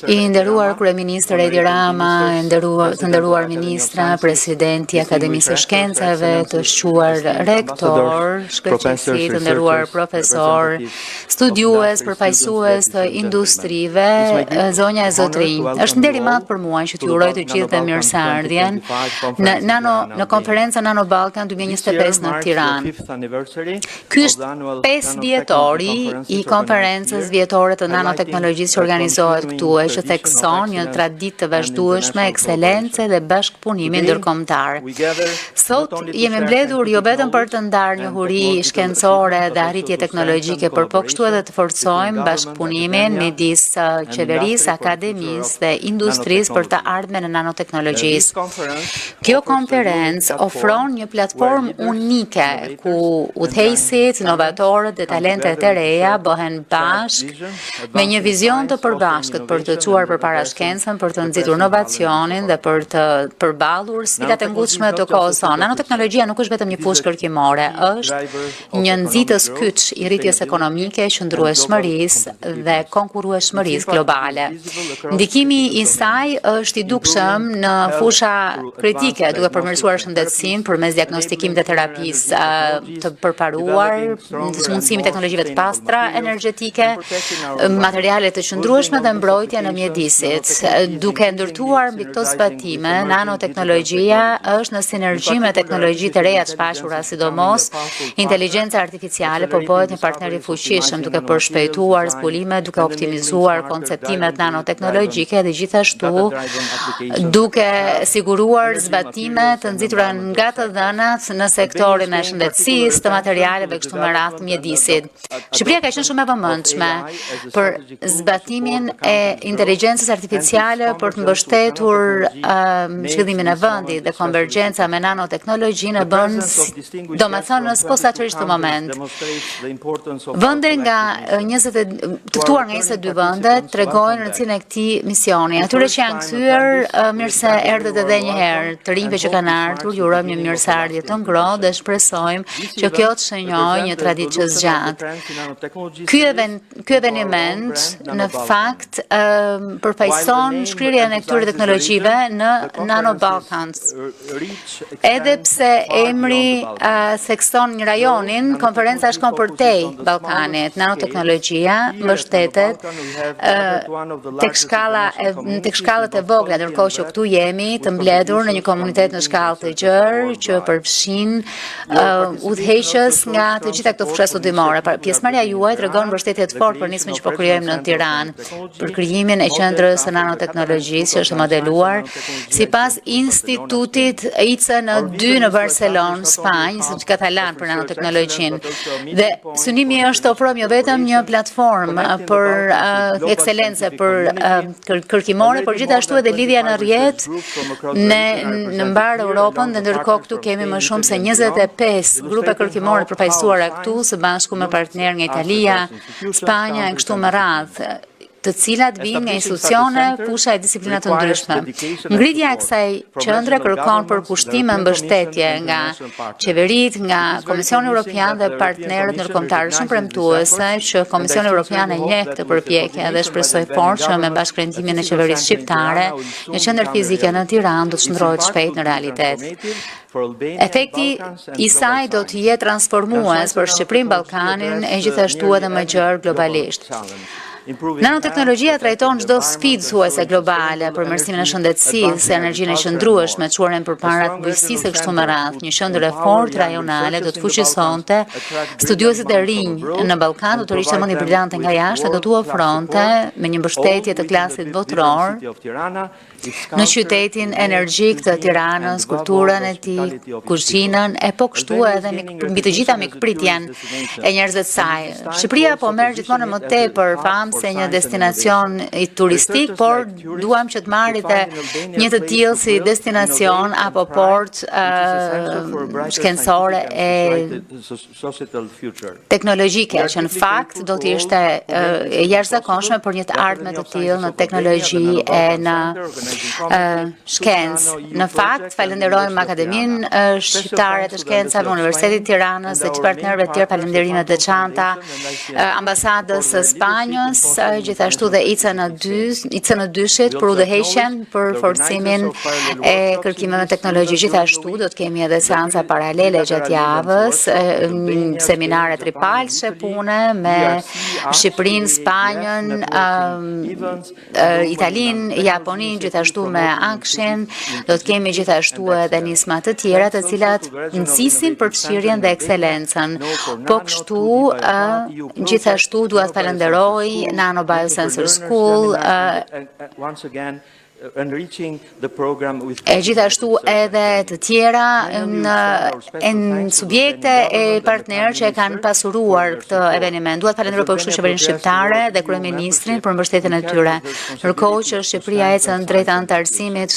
I nderuar kryeministër Edi Rama, të nderuar ministra, presidenti i Akademisë së Shkencave, të shquar rektor, shkëlqyesi, të nderuar profesor, studiues, përfaqësues të industrive, zonja e zotrinj. Është nder i madh për mua që t'ju uroj të gjithëve mirëseardhjen në konferencën Nano Balkan 2025 në Tiranë. Ky është 5 vjetori i konferencës vjetore të nanoteknologjisë që organizohet këtu e që thekson një traditë të vazhdueshme, ekselence dhe bashkëpunimi ndërkombëtar. Sot jemi mbledhur jo vetëm për të ndarë njohuri shkencore dhe arritje teknologjike, por po kështu edhe të forcojmë bashkëpunimin midis qeverisë, akademisë dhe industrisë për të ardhmen e nanoteknologjisë. Kjo konferencë ofron një platformë unike ku udhëheqësit, inovatorët dhe talentet e reja bëhen bashkë me një vizion të përbashkët për të çuar përpara shkencën, për të nxitur inovacionin dhe për të përballur sfidat e ngutshme të kohës sonë. Nanoteknologjia nuk është vetëm një fushë kërkimore, është një nxitës kyç i rritjes ekonomike, qëndrueshmërisë dhe konkurrueshmërisë globale. Ndikimi i saj është i dukshëm në fusha kritike, duke përmirësuar shëndetësinë përmes diagnostikimit dhe terapisë të përparuar, mundësimi teknologjive të pastra energjetike, materiale të qëndrueshme dhe mbrojtje në mjedisit. Duke ndërtuar mbi këto zbatime, nanoteknologjia është në sinergji me teknologji të reja të shfaqura, sidomos inteligjenca artificiale po bëhet një partner i fuqishëm duke përshpejtuar zbulimet, duke optimizuar konceptimet nanoteknologjike dhe gjithashtu duke siguruar zbatime të nxitura nga të dhënat në sektorin e shëndetësisë, të materialeve kështu me radhë mjedisit. Shqipëria ka qenë shumë e vëmendshme për zbatimin e inteligjencës artificiale për të mbështetur zhvillimin e vendit dhe konvergjenca me nanoteknologjinë e bën, domethënë, në posaçërisht të moment. Vende nga të ftuar nga 22 vende tregojnë rëndësinë e këtij misioni. Atyre që janë kthyer, mirë se erdhët edhe një herë. Të rinjve që kanë ardhur, ju urojmë një mirëseardhje të ngrohtë dhe shpresojmë që kjo të shënojë një traditë që zgjat. Ky eveniment në fakt përfaqëson shkrirjen e këtyre teknologjive në Nano Balkans. Edhe pse emri thekson një rajonin, konferenca shkon përtej Ballkanit. Nanoteknologjia mbështetet tek shkallat e vogla, ndërkohë që këtu jemi të mbledhur në një komunitet në shkallë të gjerë që përfshin udhëheqës nga të gjitha këto fusha studimore. Pjesëmarrja juaj tregon mbështetje të fortë për nismën që po krijojmë në Tiranë, për krijimin e qendrës së nanoteknologjisë që është modeluar sipas institutit ICN2 në Barcelonë, Spanjë, institut katalan për nanoteknologjinë. Dhe synimi është të ofrojmë jo vetëm një platformë për ekselencë për kërkimore, por gjithashtu edhe lidhja në rrjet në mbar Europën, dhe ndërkohë këtu kemi më shumë se 25 grupe kërkimore përfaqësuara këtu së bashku me partner nga Italia, Spanja e kështu me radhë, të cilat vijnë nga institucione, fusha e disiplina të ndryshme. Ngritja e kësaj qendre kërkon përkushtim e mbështetje nga qeverit, nga Komisioni Evropian dhe partnerët ndërkombëtar. Shumë premtuese që Komisioni Evropian e njeh këtë përpjekje dhe shpresoj fort që me bashkërendimin e qeverisë shqiptare, një qendër fizike në Tiranë do të shndrohet shpejt në realitet. Efekti i saj do të jetë transformues për Shqipërinë, Ballkanin e gjithashtu edhe më gjerë globalisht. Nanoteknologjia trajton çdo sfidë thuajse globale, përmirësimin e shëndetësisë, energjinë e qëndrueshme, çuaren përpara të bujqësisë kështu me radhë. Një qendër e fortë rajonale do të fuqisonte studiuesit e rinj në Ballkan, do të rishte mendje brillante nga jashtë, do t'u ofronte me një mbështetje të klasit botror në qytetin energjik të Tiranës, kulturën e tij, kuzhinën e po kështu edhe mbi të gjitha mikpritjen e njerëzve të saj. Shqipëria po merr gjithmonë më tepër famë se një destinacion turistik, por duam që të marrite një të tillë si destinacion apo port shkencore e teknologjike, që në fakt do të ishte e jashtëzakonshme për një të ardhme të tillë në teknologji e në shkencë. Në fakt, falenderojmë Akademinë Shqiptare të Shkencave, Universitetit Tiranës dhe partnerëve të tjerë, falënderimet të veçanta ambasadës së Spanjës, gjithashtu dhe ICN2-shit për udhëheqjen për forcimin e kërkimeve teknologji. Gjithashtu do të kemi edhe seanca paralele gjatë javës, seminare tripalshe pune me Shqipërinë, Spanjën, Italinë, Japoninë, gjithashtu me Akshin. Do të kemi gjithashtu edhe nisma të tjera të cilat nxisin përfshirjen dhe ekselencën. Po kështu, gjithashtu dua të falenderoj Nano Biosensor School, e gjithashtu edhe të tjera në subjekte e partnerë që e kanë pasuruar këtë eveniment. Duat falenderoj për kështu Qeverinë Shqiptare dhe Kryeministrin për mbështetjen e tyre. Ndërkohë që Shqipëria ecën drejt anëtarësimit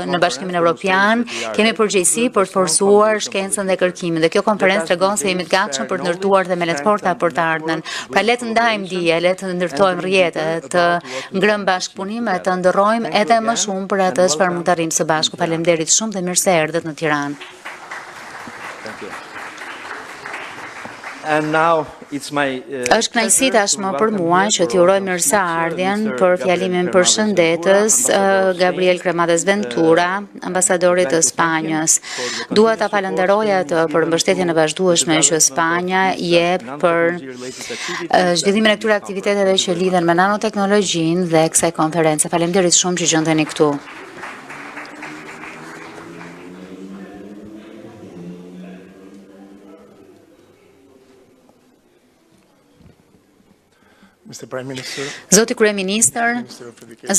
në Bashkimin Evropian, kemi përgjegjësi për të forcuar shkencën dhe kërkimin. Dhe kjo konferencë tregon se jemi të gatshëm për të ndërtuar themelet forta për të ardhmen. Pra le të ndajmë dije, le të ndërtojmë rrjete, të ngrëmë bashkëpunime, të ndërrojmë edhe më shumë për atë çfarë mund të arrijmë së bashku. Faleminderit shumë dhe mirë se erdhët në Tiranë. Është kënaqësi tashmë për mua që t'ju uroj mirëseardhjen për fjalimin përshëndetës Gabriel Cremades Ventura, ambasadorit të Spanjës. Dua ta falenderoj atë për mbështetjen e vazhdueshme që Spanja jep për zhvillimin e këtyre aktiviteteve që lidhen me nanoteknologjinë dhe kësaj konference. Faleminderit shumë që gjendeni këtu. Zoti Kryeministër,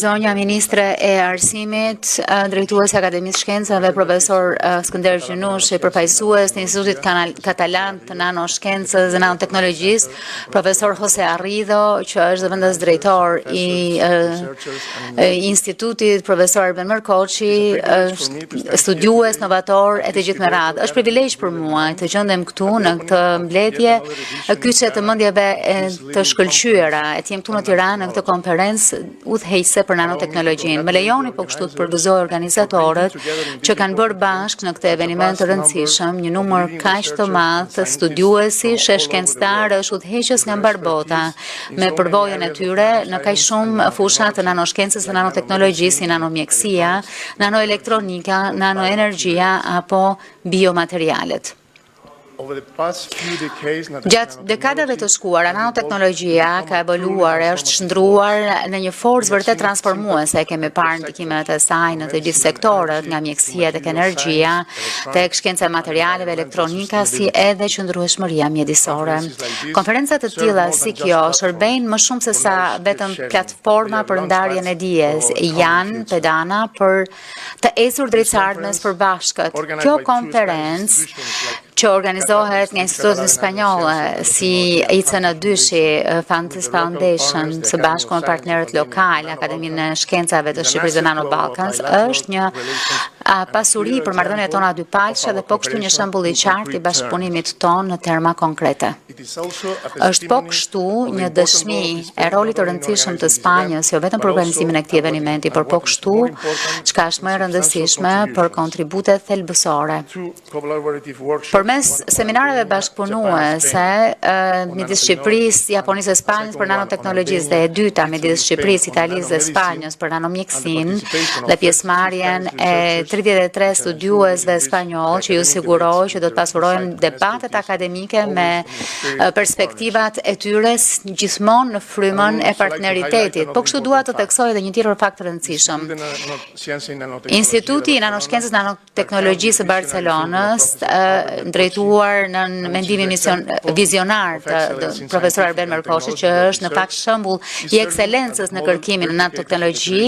zonja Ministre e Arsimit, drejtuesi Akademisë Shkencave, profesor Skënder Gjinushi, përfaqësues të Institutit Katalan të Nanoshkencës dhe Nanoteknologjisë, profesor Jose Arrido, që është vendas drejtor i institutit, profesor Arben Merkoçi, studiues, novator e të gjithë me radhë. Është privilegj për mua të gjendem këtu në këtë mbledhje kyçe të mendjeve të shkëlqyera. E të jem këtu në Tiranë në këtë konferencë udhëheqëse për nanoteknologjinë. Më lejoni po kështu të përgëzoj organizatorët që kanë bërë bashkë në këtë eveniment të rëndësishëm një numër kaq të madh të studiuesish e shkencëtarë udhëheqës nga mbar bota me përvojën e tyre në kaq shumë fusha të nanoshkencës dhe nanoteknologjisë, si nanomjekësia, nanoelektronika, nanoenergjia apo biomaterialet. Gjatë dekadave të shkuara, nanoteknologjia ka evoluar e është shndruar në një forcë vërtet transformuese. Kemi parë ndikimet e saj në të gjithë sektorët, nga mjekësia tek energjia, tek shkenca e materialeve, elektronika, si edhe qëndrueshmëria mjedisore. Konferencat të tilla si kjo shërbejnë më shumë se sa vetëm platforma për ndarjen e dijes, janë pedana për të ecur drejt së ardhmes së bashkët. Kjo konferencë që organizohet nga Institutin Spanjoll si ICN2-shi, Fantis Foundation, së bashku me partnerët lokal, Akademinë e Shkencave të Shqipërisë dhe Nano Balkans, është një pasuri për marrëdhëniet tona dypalëshe dhe po kështu një shembull i qartë i bashkëpunimit tonë në terma konkrete. Është po kështu një dëshmi e rolit të rëndësishëm të Spanjës, jo vetëm për organizimin e këtij eventi, por po kështu çka është më e rëndësishme për kontributet thelbësore. Përmes seminareve bashkëpunuese midis Shqipërisë, Japonisë dhe Spanjës për nanoteknologjisë dhe e dyta midis Shqipërisë, Italisë dhe Spanjës për nanomjekësinë dhe pjesëmarrjen e 33 studiuesve spanjoll që ju siguroj që do të pasurojnë debatet akademike me perspektivat e tyre gjithmonë në frymën e partneritetit. Po kështu dua të theksoj edhe një tjetër fakt të rëndësishëm. Instituti i Nanoshkencës dhe Nanoteknologjisë së Barcelonës, drejtuar në mendimin vizionar të profesor Arben Merkoçi, që është në fakt shembull i ekselencës në kërkimin në nanoteknologji,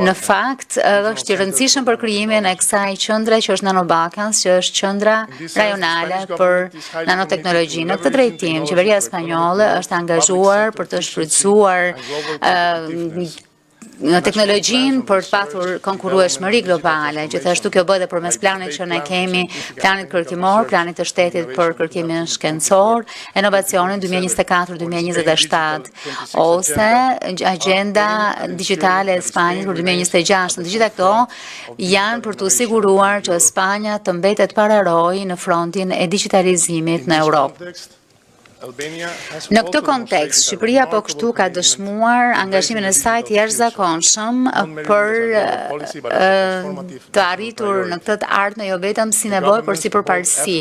në fakt është i rëndësishëm për krijimin e kësaj qendre që është Nano Balkans, që është qendra rajonale për nanoteknologji. Në këtë drejtim, qeveria spanjolle është angazhuar për të shfrytëzuar teknologjinë për të patur konkurrueshmëri globale. Gjithashtu kjo bëhet përmes planit që ne kemi, planit kërkimor, planit të shtetit për kërkimin shkencor, inovacionin 2024-2027, ose agenda digjitale e Spanjës për 2026. Të gjitha këto janë për të siguruar që Spanja të mbetet pararojë në frontin e digitalizimit në Europë. Në këtë kontekst, Shqipëria po kështu ka dëshmuar angazhimin e saj të jashtëzakonshëm për të arritur në këtë ardhmë jo vetëm si nevojë, por si përparësi.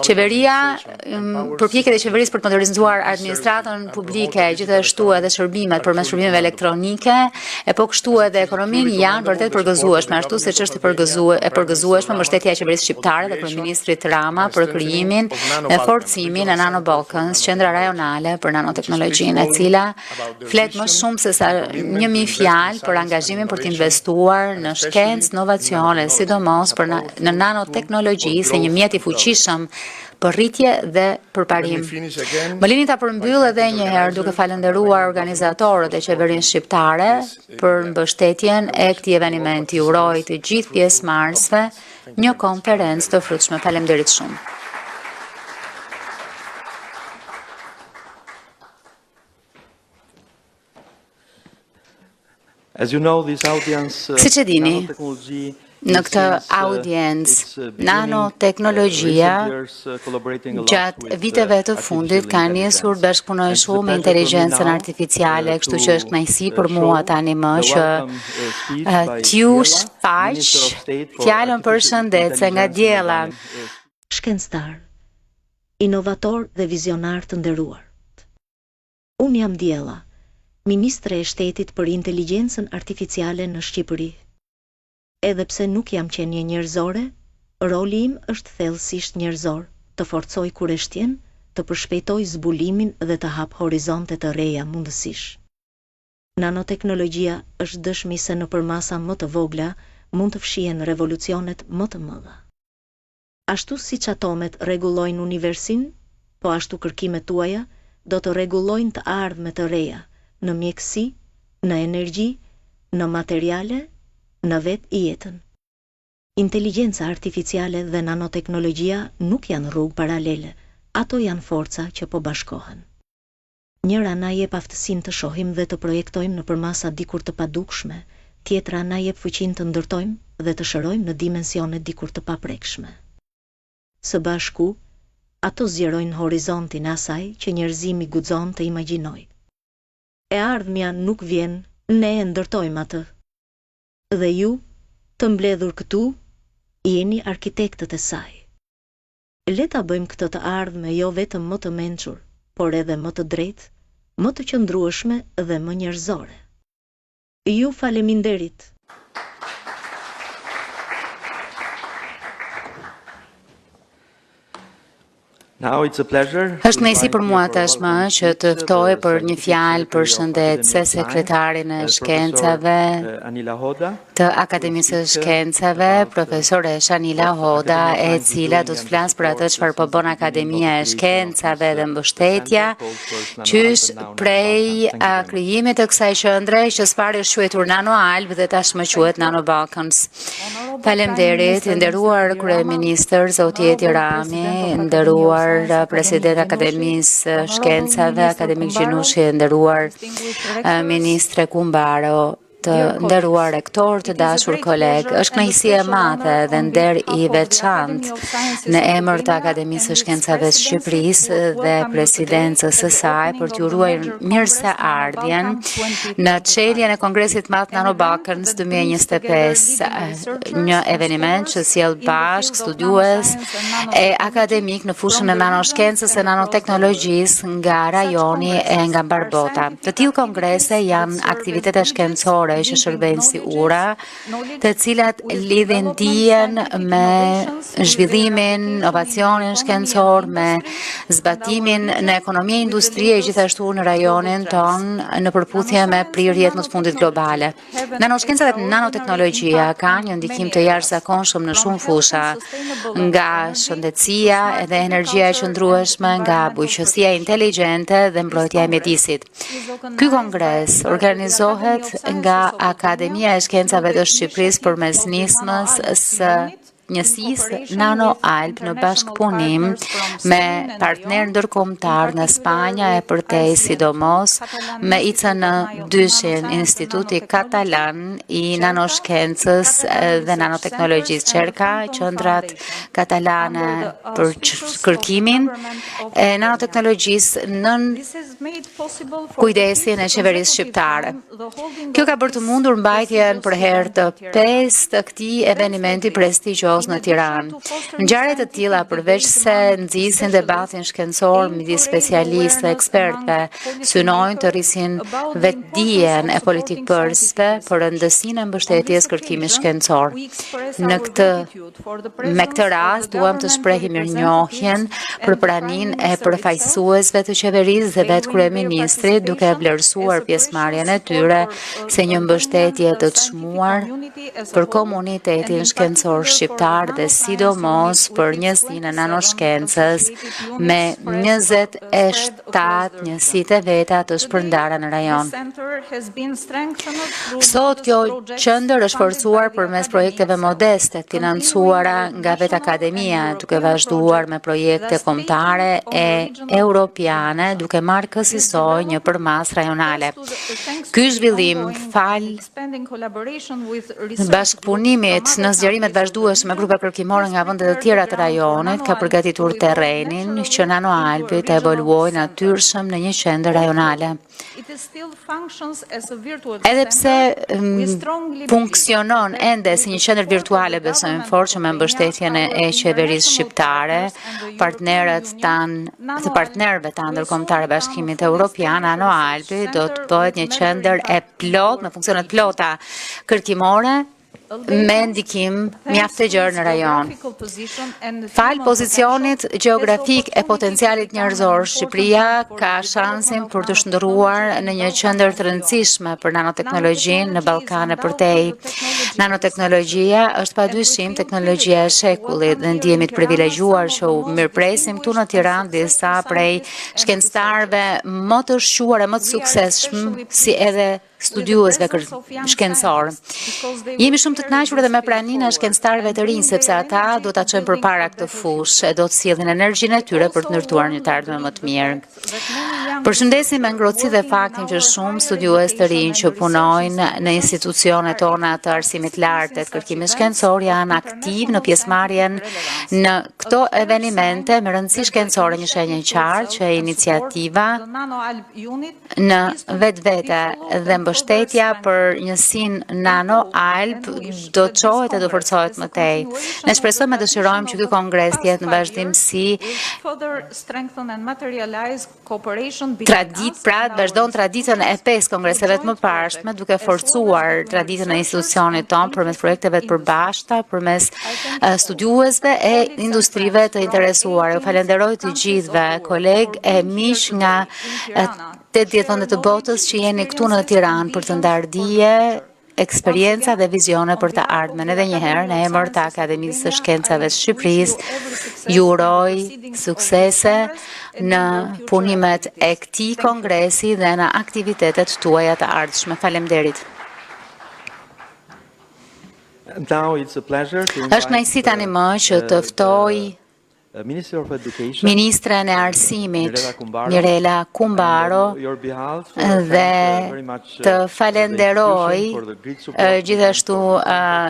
Qeveria, përpjekjet e qeverisë për të modernizuar administratën publike, gjithashtu edhe shërbimet përmes shërbimeve elektronike, e po kështu edhe ekonominë janë vërtet përgëzueshme, ashtu siç është e përgëzueshme mbështetja e qeverisë shqiptare dhe kryeministrit Rama për krijimin e forcimin e Nano Balkans, qendra rajonale për nanoteknologjinë, e cila flet më shumë se sa 1000 fjalë për angazhimin për të investuar në shkencë, inovacione, sidomos në nanoteknologji si një mjet i fuqishëm për rritje dhe përparim. Më lini ta përmbyll edhe një herë duke falendëruar organizatorët e qeverinë shqiptare për mbështetjen e këtij eventi. Uroj të gjithë pjesëmarrësve një konferencë të frutshme. Faleminderit shumë. Siç e dini, në këtë audiencë, nanoteknologjia gjatë viteve të fundit ka nisur bashkëpunoj shumë me inteligjencën artificiale, kështu që është kënaqësi për mua tani më që t'ju shfaq fjalën përshëndetse nga diella. Shkencëtar, inovator dhe vizionar të nderuar. Unë jam Diella, Ministre e Shtetit për Inteligjencën Artificiale në Shqipëri. Edhe pse nuk jam qenie njerëzore, roli im është thellësisht njerëzor, të forcoj kureshtjen, të përshpejtoj zbulimin dhe të hap horizonte të reja mundësish. Nanoteknologjia është dëshmi se nëpër masa më të vogla mund të fshihen revolucionet më të mëdha. Ashtu siç atomet rregullojnë universin, po ashtu kërkimet tuaja do të rregullojnë të ardhmet të reja në mjekësi, në energji, në materiale, në vetë jetën. Inteligjenca artificiale dhe nanoteknologjia nuk janë rrugë paralele, ato janë forca që po bashkohen. Njëra na jep aftësinë të shohim dhe të projektojmë nëpër masa dikur të padukshme, tjetra na jep fuqinë të ndërtojmë dhe të shërojmë në dimensione dikur të paprekshme. Së bashku, ato zgjerojnë horizontin asaj që njerëzimi guxon të imagjinojë. E ardhmja nuk vjen, ne e ndërtojmë atë. Dhe ju, të mbledhur këtu, jeni arkitektët e saj. Le ta bëjmë këtë të ardhme jo vetëm më të mençur, por edhe më të drejtë, më të qëndrueshme dhe më njerëzore. Ju faleminderit. Është kënaqësi për mua tashmë që të ftoj për një fjalë përshëndetse sekretarin e shkencave të Akademisë së Shkencave, profesoresha Anila Hoda, e cila do të flasë për atë çfarë po bën Akademia e Shkencave dhe mbështetja, qysh prej krijimit të kësaj qendre që së pari është quajtur Nano Alb dhe tashmë quhet Nano Balkans. Faleminderit, nderuar kryeministër Zoti Edi Rami, nderuar president Akademisë Shkencave, akademik Gjinushi, nderuar ministre Kumbaro, të nderuar rektor, të dashur koleg, është kënaqësi e madhe dhe nder i veçantë në emër të Akademisë së Shkencave të Shqipërisë dhe presidencës së saj për t'ju uruar mirëseardhjen në çeljen e Kongresit Madh Nano Balkans 2025, një eveniment që sjell bashkë studiues e akademik në fushën e nanoshkencës e nanoteknologjisë nga rajoni e nga mbar bota. Të tillë kongrese janë aktivitete shkencore që shërbejnë si ura, të cilat lidhin dijen me zhvillimin, inovacionin shkencor, me zbatimin në ekonomia e industrie gjithashtu në rajonin ton në përputhje me prirjet më të fundit globale. Nanoshkencat dhe nanoteknologjia kanë një ndikim të jashtëzakonshëm në shumë fusha, nga shëndetësia edhe energjia e qëndrueshme, nga bujqësia inteligjente dhe mbrojtja e mjedisit. Ky kongres organizohet nga Akademia e Shkencave të Shqipërisë përmes nismës së njësisë Nano Alp në bashkëpunim me partner ndërkombëtar në Spanja e përtej sidomos me ICN dyshin Instituti Katalan i Nanoshkencës dhe Nanoteknologjisë Qerka, qendrat katalane për kërkimin e nanoteknologjisë nën kujdesin e qeverisë shqiptare. Kjo ka bërë të mundur mbajtjen për herë të 5 të këtij evenimenti prestigjos në Tiranë. Ngjarje të tilla përveç se nxisin debatin shkencor midis specialistë dhe ekspertëve, synojnë të rrisin vetdijen e politikbërësve për rëndësinë e mbështetjes kërkimit shkencor. Me këtë rast duam të shprehim mirënjohjen për praninë e përfaqësuesve të qeverisë dhe vetë kryeministrit, duke vlerësuar pjesëmarrjen e tyre se një mbështetje të çmuar për komunitetin shkencor shqiptar dhe sidomos për njësinë e nanoshkencës me 27 njësitë e veta të shpërndara në rajon. Sot kjo qendër është forcuar përmes projekteve modeste të financuara nga vetë akademia, duke vazhduar me projekte kombëtare e europiane, duke marrë kësaj një përmas rajonale. Ky zhvillim fal bashkëpunimit në zgjerimet vazhdueshme me grupe kërkimore nga vendet e tjera të rajonit ka përgatitur terrenin që Nano Alpi të evoluojë natyrshëm në një qendër rajonale. Edhe pse funksionon ende si një qendër virtuale, besojmë fort që me mbështetjen e qeverisë shqiptare, partnerëve tanë ndërkombëtar e Bashkimit Evropian, Nano Alpi do të bëhet një qendër e plot me funksione të plota kërkimore me ndikim mjaft të gjerë në rajon. Fal pozicionit gjeografik e potencialit njerëzor, Shqipëria ka shansin për të shndërruar në një qendër të rëndësishme për nanoteknologjinë në Ballkan e përtej. Nanoteknologjia është padyshim teknologjia e shekullit dhe ndjehemi të privilegjuar që u mirëpresim këtu në Tiranë disa prej shkencëtarëve më të shquar e më të suksesshëm si edhe studiuesve shkencor. Jemi shumë të kënaqur edhe me praninë e shkencëtarëve të rinj, sepse ata do ta çojnë përpara këtë fushë e do të sjellin energjinë e tyre për të ndërtuar një të ardhme më të mirë. Përshëndesim me ngrohtësi dhe faktin që shumë studiues të rinj që punojnë në institucionet tona të arsimit lartë të kërkimit shkencor janë aktiv në pjesëmarrjen në këto evenimente me rëndësi shkencore, një shenjë e qartë që iniciativa në vetvete dhe mbështetja për njësinë Nano Alp do të çohet e do forcohet më tej. Ne shpresojmë dhe dëshirojmë që ky kongres të jetë në vazhdimsi vazhdon traditën e 5 kongreseve të mëparshme, duke forcuar traditën e institucionit tonë përmes projekteve të përbashkëta, përmes studiuesve e industrive të interesuar. Ju falenderoj të gjithëve, kolegë e miq nga 80 vende të botës që jeni këtu në Tiranë për të ndarë dije, eksperienca dhe vizione për të ardhmen. Edhe një herë në emër të Akademisë së Shkencave të Shqipërisë, ju uroj suksese në punimet e këtij kongresi dhe në aktivitetet tuaja të ardhshme. Faleminderit. Është kënaqësi tani më që të ftoj Ministren e Arsimit, Mirela Kumbaro, dhe të falenderoj gjithashtu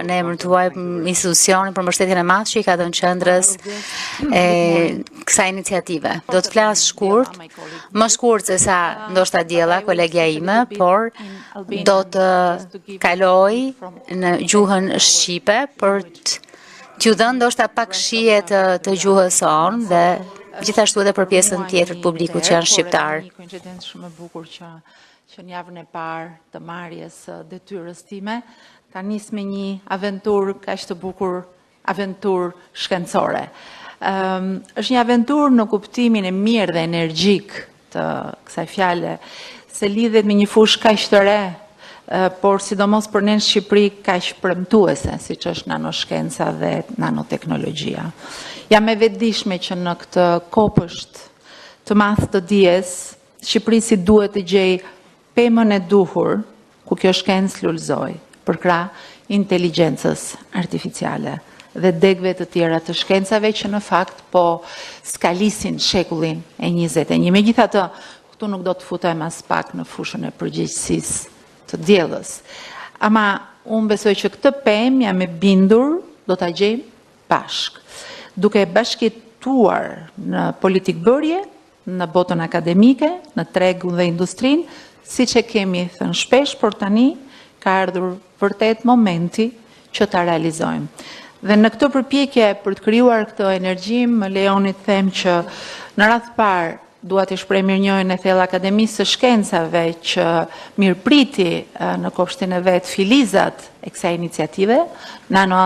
në emër tuaj institucionin për mbështetjen e madhe që i ka dhënë qendrës e kësaj iniciative. Do të flas shkurt, më shkurt se sa ndoshta diella kolegja ime, por do të kaloj në gjuhën shqipe për t'ju dhënë ndoshta pak shije të gjuhës sonë dhe gjithashtu edhe për pjesën tjetër të publikut që janë shqiptar. Një koincidencë shumë e bukur që në javën e parë të marrjes së detyrës time, ta nis me një aventurë kaq të bukur, aventurë shkencore. është një aventurë në kuptimin e mirë dhe energjik të kësaj fjale, se lidhet me një fushë kaq të re, por sidomos për ne në Shqipëri kaq premtuese, siç është nanoshkenca dhe nanoteknologjia. Jam e vetëdijshme që në këtë kopësht të madh të dijes, Shqipëria si duhet të gjej pemën e duhur ku kjo shkencë lullzoj për krah inteligjencës artificiale dhe degëve të tjera të shkencave që në fakt po skalisin shekullin e 21. Megjithatë, këtu nuk do të futem as pak në fushën e përgjegjësisë të diellës. Ama unë besoj që këtë pemë jam e bindur do ta gjejmë bashk, duke bashkëtuar në politikë bërje, në botën akademike, në tregun dhe industrinë, siç e kemi thënë shpesh, por tani ka ardhur vërtet momenti që ta realizojmë. Dhe në këtë përpjekje për të krijuar këtë energji, më lejoni të them që në radh parë dua të shpreh mirënjohjen e thellë Akademisë së Shkencave që mirëpriti në kopshtin e vet filizat e kësaj iniciative, Nano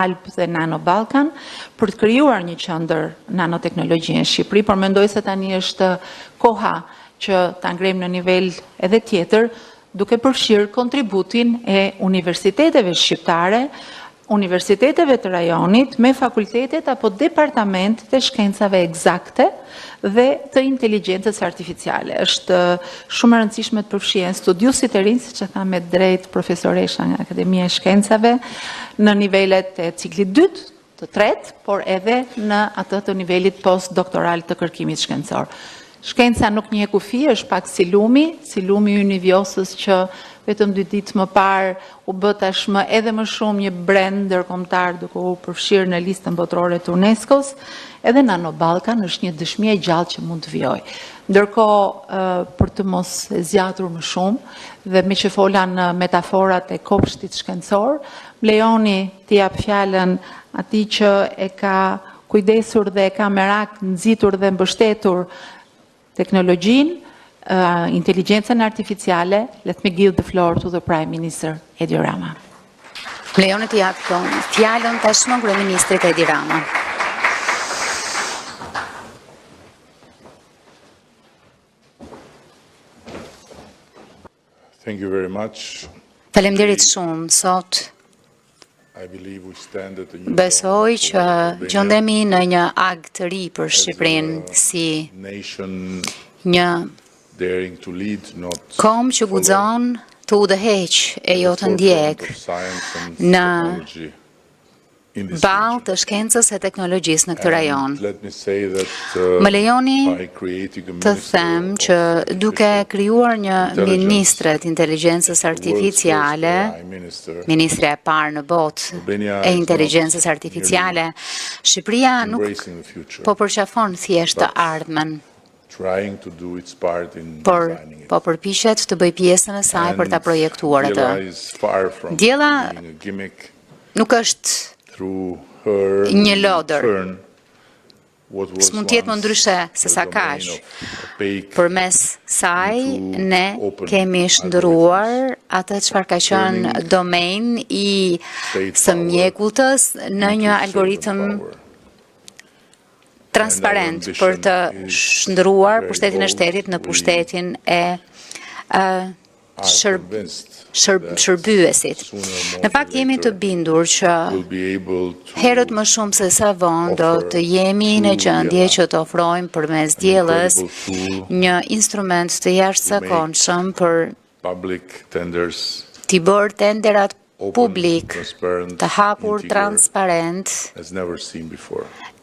Alp dhe Nano Ballkan, për të krijuar një qendër nanoteknologjie në Shqipëri, por mendoj se tani është koha që ta ngrejmë në nivel edhe tjetër, duke përfshirë kontributin e universiteteve shqiptare, universiteteve të rajonit, me fakultetet apo departamentet e shkencave eksakte dhe të inteligjencës artificiale. Është shumë e rëndësishme të përfshihen studiusit e rinj, siç e tha me drejt profesoresha nga Akademia e Shkencave, në nivelet e ciklit 2, të tretë, por edhe në atë të nivelit postdoktoral të kërkimit shkencor. Shkenca nuk njeh kufi, është pak si lumi ynë i Vjosës që vetëm 2 ditë më parë u bë tashmë edhe më shumë një brend ndërkombëtar duke u përfshirë në listën botërore të UNESCO-s, edhe Nano Ballkan është një dëshmi e gjallë që mund të vijojë. Ndërkohë, për të mos e zgjatur më shumë dhe me që fola në metaforat e kopshtit shkencor, më lejoni të jap fjalën atij që e ka kujdesur dhe e ka merak nxitur dhe mbështetur teknologjinë, intelligjencën artificiale. Let me give the floor to the Prime Minister Edi Rama. Lejoni të jap fjalën tashmë Kryeministrit Edi Rama. Thank you very much. Faleminderit shumë. Sot besoj që gjendemi në një ag të ri për Shqipërinë si një kom që guxon të udhëheq e jo të ndjek në balë të shkencës e teknologjisë në këtë rajon. Më lejoni të them që duke krijuar një ministre të inteligjencës artificiale, ministre e parë në botë e inteligjencës artificiale, Shqipëria nuk po përqafon thjesht të ardhmen, por po përpiqet të bëj pjesën e saj për ta projektuar atë. Diella nuk është një lodër, s'mund t'jetë më ndryshe se sa kaq. Përmes saj ne kemi shndërruar atë çfarë ka qenë domen i së mjekulltës në një algoritëm transparent për të shndërruar pushtetin e shtetit në pushtetin e shërbyesit. Në fakt jemi të bindur që herët më shumë se sa vonë do të jemi në gjendje që të ofrojmë përmes diellës një instrument të jashtëzakonshëm për t'i bërë tenderat publik të hapur, transparent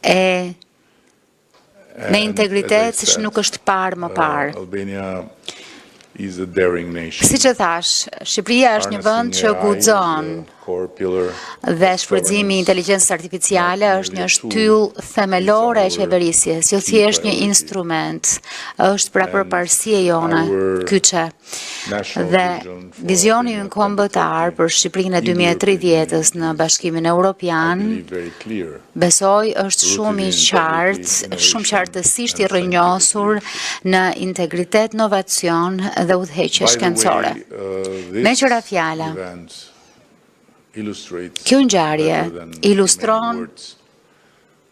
e me integritet siç nuk është parë më parë. Siç e thash, Shqipëria është një vend që guxon dhe shfrytëzimi i inteligjencës artificiale është një shtyllë themelore e qeverisjes, jo thjesht një instrument, është pra përparësia jone kyçe. Dhe vizioni ynë kombëtar për Shqipërinë e 2030-s në Bashkimin Evropian, besoj është shumë i qartë, shumë qartësisht i rrënjosur në integritet, inovacion dhe udhëheqje shkencore. Me qëra fjala, kjo ngjarje ilustron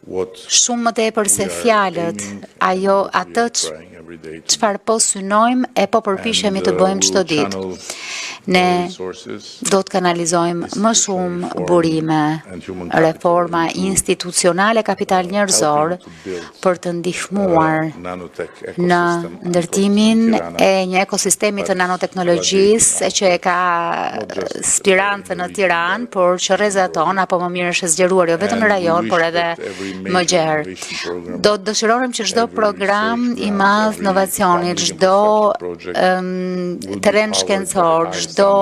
shumë më tepër se fjalët, atë çfarë po synojmë e po përpiqemi të bëjmë çdo ditë. Ne do të kanalizojmë më shumë burime, reforma institucionale, kapital njerëzor për të ndihmuar në ndërtimin e një ekosistemi të nanoteknologjisë që e ka spirancë në Tiranë, por që rrezaton apo më mirë është e zgjeruar jo vetëm në rajon, por edhe më gjerë. Do të dëshironim që çdo program i madh inovacioni, çdo terren shkencor, çdo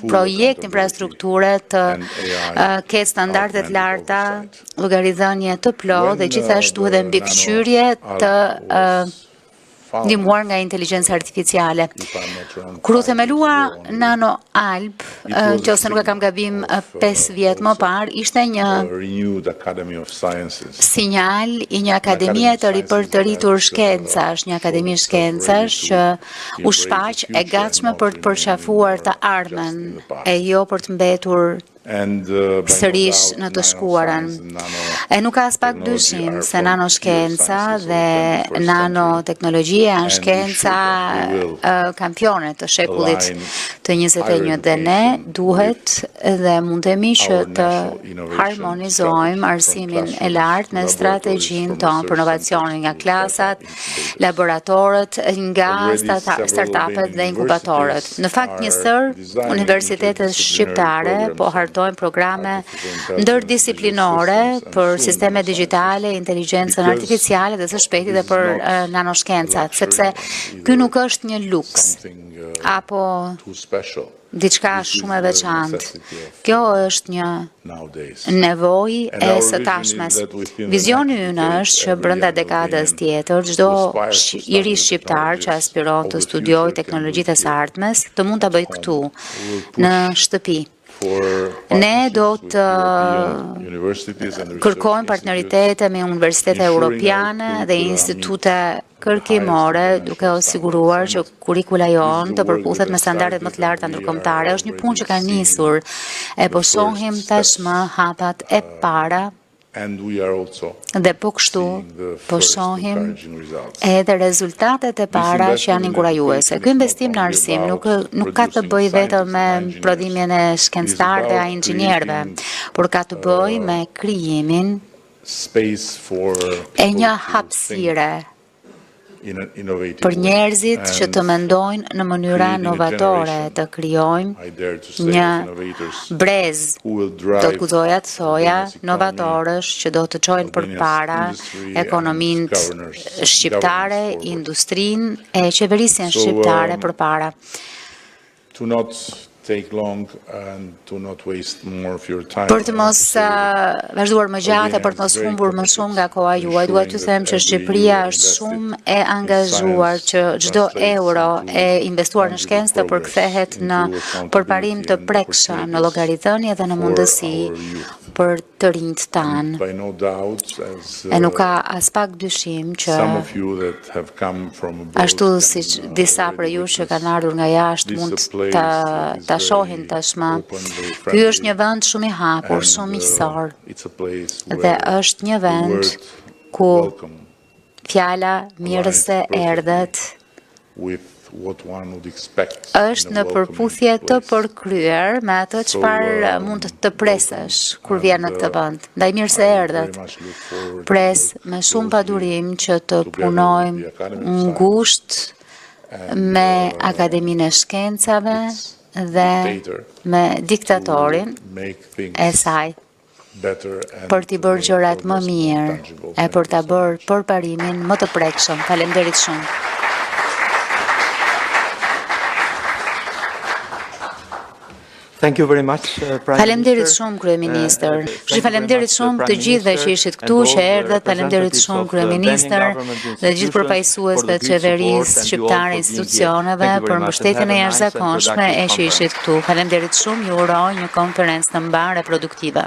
projekt infrastrukture të ketë standarde të larta, llogaridhënie të plotë dhe gjithashtu edhe mbikëqyrje të ndihmuar nga inteligjenca artificiale. Kur u themelua Nano Alb, nëse nuk e kam gabim 5 vjet më parë, ishte një sinjal i një akademie të ripërtëritur shkencash, një akademi shkencash që u shfaq e gatshme për të përqafuar të ardhmen e jo për të mbetur sërish në të shkuarën. E nuk ka as pak dyshim se nanoshkenca dhe nanoteknologjia janë shkenca kampione të shekullit të 21 dhe ne duhet dhe mundemi që të harmonizojmë arsimin e lartë me strategjinë tonë për inovacionin nga klasat, laboratorët, nga startupet dhe inkubatorët. Në fakt njësër, universitetet shqiptare po hartojnë programe ndërdisiplinore për sisteme digjitale, inteligjencën artificiale dhe së shpejti dhe për nanoshkencat, sepse ky nuk është një luks apo diçka shumë e veçantë. Kjo është një nevojë e së tashmes. Vizioni ynë është që brenda dekadës tjetër çdo i ri shqiptar që aspiron të studiojë teknologjitë e së ardhmes të mund ta bëjë këtu në shtëpi. Ne do të kërkojmë partneritete me universitete europiane dhe institute kërkimore, duke u siguruar që kurrikula jonë të përputhet me standardet më të larta ndërkombëtare. Është një punë që ka nisur e po shohim tashmë hapat e para. Dhe po kështu po shohim edhe rezultatet e para që janë inkurajuese. Ky investim në arsim nuk ka të bëjë vetëm me prodhimin e shkencëtarëve a inxhinierëve, por ka të bëjë me krijimin e një hapësire për njerëzit që të mendojnë në mënyra novatore, të krijojmë një brez, do të guxoja të thoja, novatorësh që do të çojnë përpara ekonominë shqiptare, industrinë e qeverisjen shqiptare përpara. Për të mos vazhduar më gjatë, për të mos humbur më shumë nga koha juaj, dua t'ju them që Shqipëria është shumë e angazhuar që çdo euro e investuar në shkencë të përkthehet në përparim të prekshëm, në llogaridhënie dhe në mundësi për të rinjt tanë. E nuk ka as pak dyshim që ashtu si disa prej ju që kanë ardhur nga jashtë mund ta shohin tashmë. Ky është një vend shumë i hapur, shumë miqësor. Dhe është një vend ku fjala mirëse erdhet është në përputhje të përkryer me atë çfarë mund të presësh kur vjen në këtë vend. Ndaj mirë se erdhët. Pres me shumë padurim që të punojmë ngushtë me Akademinë e Shkencave dhe me diktatorin e saj për t'i bërë gjërat më mirë e për t'a bërë përparimin më të prekshëm. Faleminderit shumë. Thank you very much, Prime Faleminderit Minister. shumë, Kryeministër. Faleminderit shumë të gjithëve që ishit këtu, që erdhët. Faleminderit shumë, Kryeministër, dhe gjithë përfaqësuesve të qeverisë shqiptare, institucioneve për mbështetjen e jashtëzakonshme e që ishit këtu. Faleminderit shumë, ju uroj një konferencë të mbarë e produktive.